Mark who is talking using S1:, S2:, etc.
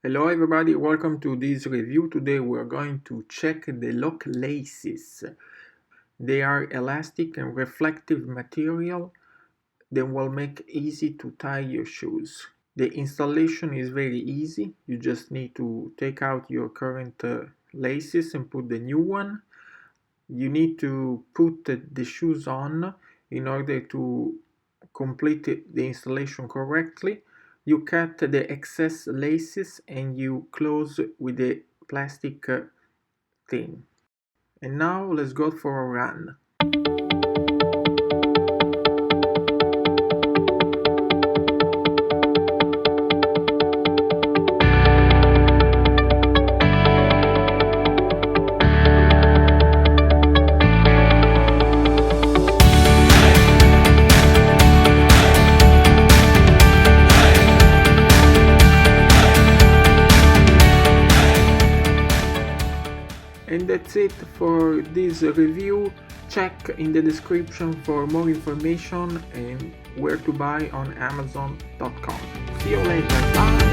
S1: Hello everybody, welcome to this review. Today we're going to check the lock laces. They are elastic and reflective material that will make easy to tie your shoes. The installation is very easy. You just need to take out your current laces and put the new one. You need to put the shoes on in order to complete the installation correctly. You cut the excess laces and you close with the plastic thing. And now let's go for a run. And that's it for this review. Check in the description for more information and where to buy on Amazon.com. See you later. Bye.